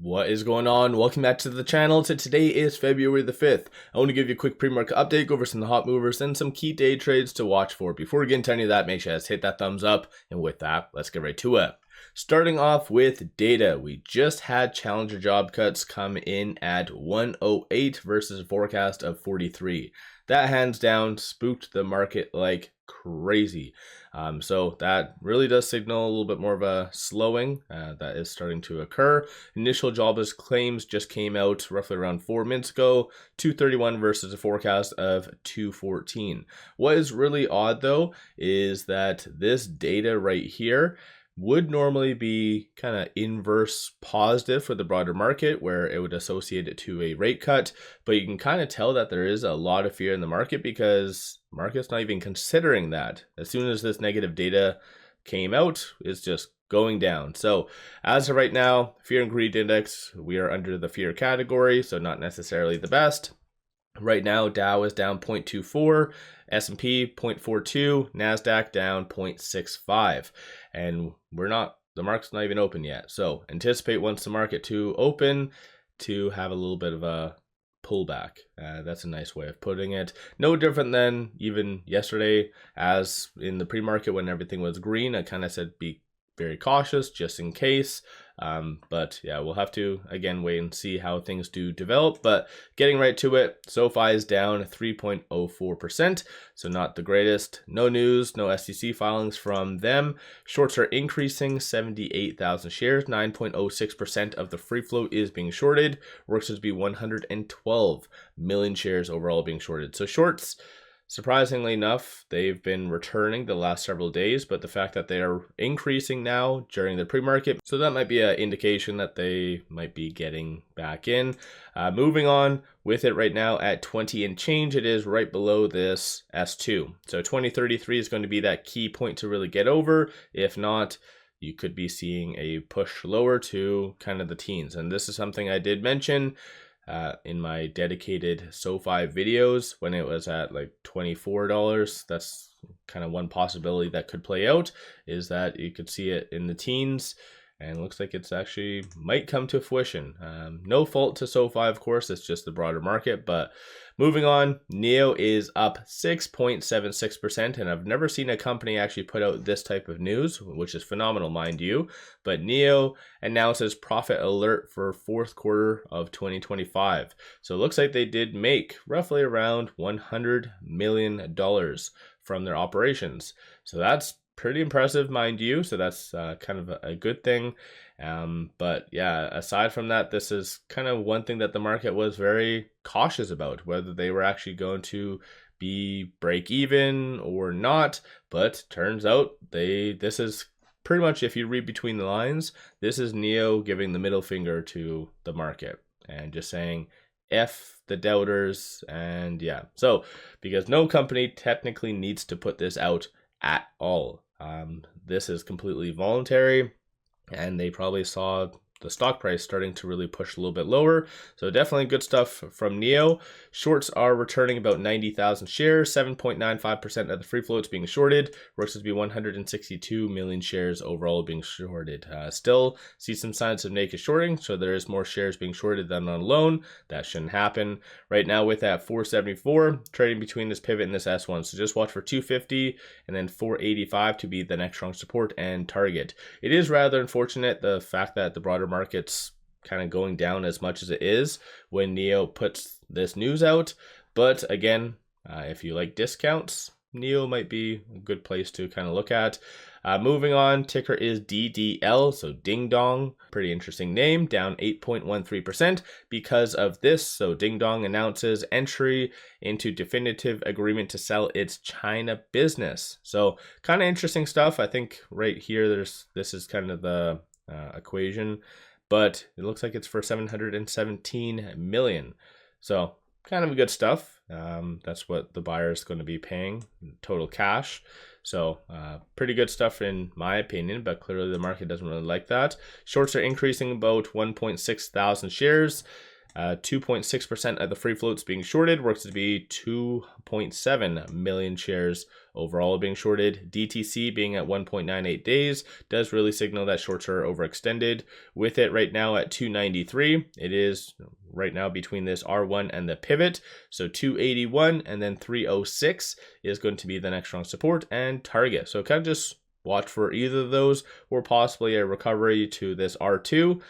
What is going on? Welcome back to the channel. Today is February the 5th. I want to give you a quick pre-market update, go over some of the hot movers and some key day trades to watch for. Before we get into any of that, make sure you guys hit that thumbs up. And with that, let's get right to it. Starting off with data, we just had challenger job cuts come in at 108 versus a forecast of 43. That hands down spooked the market like crazy. So that really does signal a little bit more of a slowing that is starting to occur. Initial jobless claims just came out roughly around 4 minutes ago, 231 versus a forecast of 214. What is really odd though is that this data right here would normally be kind of inverse positive for the broader market, where it would associate it to a rate cut, but you can kind of tell that there is a lot of fear in the market because the market's not even considering that. As soon as this negative data came out, it's just going down. So as of right now, fear and greed index, we are under the fear category, so not necessarily the best. Right now, Dow is down 0.24, S&P 0.42, NASDAQ down 0.65. And the market's not even open yet. So anticipate once the market to open to have a little bit of a pullback. That's a nice way of putting it. No different than even yesterday, as in the pre-market when everything was green. I kind of said be very cautious just in case. But yeah, we'll have to again wait and see how things do develop. But getting right to it, Sofi is down 3.04%, so not the greatest. No news, no SEC filings from them. Shorts are increasing 78,000 shares, 9.06% of the free float is being shorted. Works to be 112 million shares overall being shorted. So shorts, surprisingly enough, they've been returning the last several days, but the fact that they are increasing now during the pre-market, so that might be an indication that they might be getting back in. Moving on with it right now at 20 and change, it is right below this S2. So 2033 is going to be that key point to really get over. If not, you could be seeing a push lower to kind of the teens. And this is something I did mention in my dedicated Sofi videos when it was at like $24. That's kind of one possibility that could play out, is that you could see it in the teens, and it looks like it's actually might come to fruition. No fault to Sofi, of course, it's just the broader market. But moving on, NIO is up 6.76%, and I've never seen a company actually put out this type of news, which is phenomenal, mind you. But NIO announces profit alert for fourth quarter of 2025. So it looks like they did make roughly around $100 million from their operations. So that's pretty impressive, mind you. So that's kind of a good thing. But yeah, aside from that, this is kind of one thing that the market was very cautious about, whether they were actually going to be break even or not. But turns out this is pretty much, if you read between the lines, this is NIO giving the middle finger to the market and just saying F the doubters. And yeah, so because no company technically needs to put this out at all. This is completely voluntary, and they probably saw the stock price starting to really push a little bit lower. So definitely good stuff from NIO. Shorts are returning about 90,000 shares, 7.95% of the free float is being shorted. Works to be 162 million shares overall being shorted. Still see some signs of naked shorting, so there is more shares being shorted than on loan. That shouldn't happen. Right now with that 474, trading between this pivot and this S1. So just watch for 250 and then 485 to be the next strong support and target. It is rather unfortunate, the fact that the broader market's kind of going down as much as it is when NIO puts this news out. But again, if you like discounts, NIO might be a good place to kind of look at. Moving on, ticker is DDL, so Dingdong. Pretty interesting name, down 8.13% because of this. So Dingdong announces entry into definitive agreement to sell its China business. So kind of interesting stuff. I think right here, this is kind of the equation, but it looks like it's for 717 million. So kind of good stuff. That's what the buyer is going to be paying total cash. So pretty good stuff in my opinion, but clearly the market doesn't really like that. Shorts are increasing about 1.6 thousand shares. 2.6% of the free floats being shorted, works to be 2.7 million shares overall being shorted. DTC being at 1.98 days does really signal that shorts are overextended. With it right now at 293, it is right now between this R1 and the pivot. So 281 and then 306 is going to be the next strong support and target. So kind of just watch for either of those or possibly a recovery to this R2.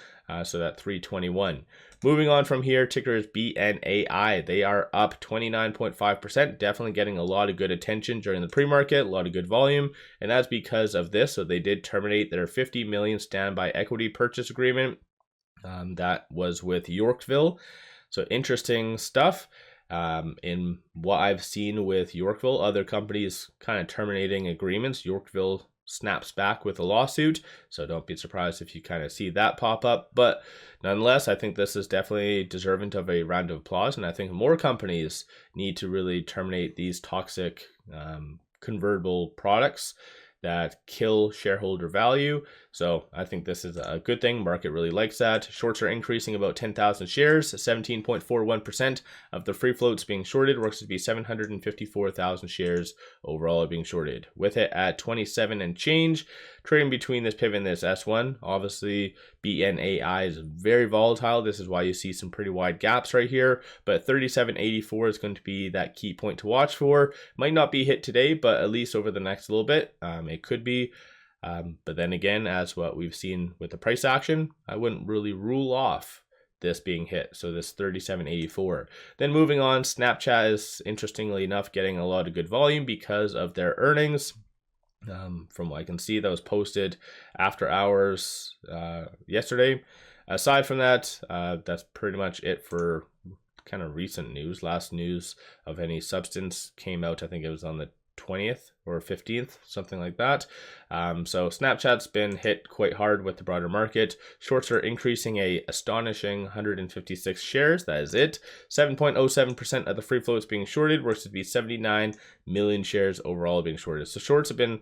So that 321. Moving on from here, ticker is BNAI. They are up 29.5%, definitely getting a lot of good attention during the pre-market, a lot of good volume, and that's because of this. So they did terminate their 50 million standby equity purchase agreement. That was with Yorkville. So interesting stuff. In what I've seen with Yorkville, other companies kind of terminating agreements, Yorkville snaps back with a lawsuit, so don't be surprised if you kind of see that pop up. But nonetheless, I think this is definitely deserving of a round of applause, and I think more companies need to really terminate these toxic convertible products that kill shareholder value. So I think this is a good thing. Market really likes that. Shorts are increasing about 10,000 shares. 17.41% of the free floats being shorted, works to be 754,000 shares overall being shorted. With it at 27 and change, trading between this pivot and this S1. Obviously, BNAI is very volatile. This is why you see some pretty wide gaps right here. But 37.84 is going to be that key point to watch for. Might not be hit today, but at least over the next little bit, it could be. But then again, as what we've seen with the price action, I wouldn't really rule off this being hit. So this 37.84. Then moving on, Snapchat is interestingly enough getting a lot of good volume because of their earnings. From what I can see, that was posted after hours yesterday. Aside from that, that's pretty much it for kind of recent news. Last news of any substance came out, I think it was on the 20th or 15th, something like that. So Snapchat's been hit quite hard with the broader market. Shorts are increasing a astonishing 156 shares. That is it. 7.07% of the free floats being shorted, works to be 79 million shares overall being shorted. So shorts have been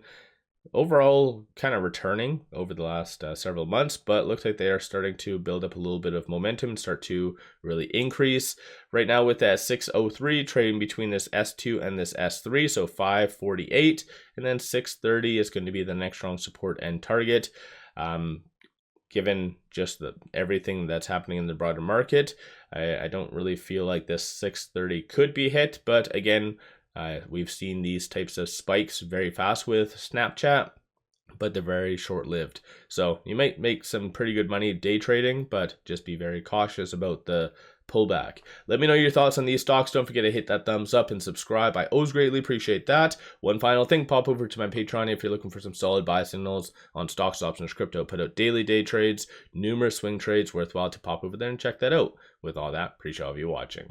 overall kind of returning over the last several months, but looks like they are starting to build up a little bit of momentum and start to really increase. Right now with that 603 trading between this S2 and this S3, so 548, and then 630 is going to be the next strong support and target. Given just everything that's happening in the broader market, I don't really feel like this 630 could be hit, but again, we've seen these types of spikes very fast with Snapchat, but they're very short-lived. So you might make some pretty good money day trading, but just be very cautious about the pullback. Let me know your thoughts on these stocks. Don't forget to hit that thumbs up and subscribe. I always greatly appreciate that. One final thing, pop over to my Patreon if you're looking for some solid buy signals on stocks, options, crypto. Put out daily day trades, numerous swing trades, worthwhile to pop over there and check that out. With all that, appreciate all of you watching.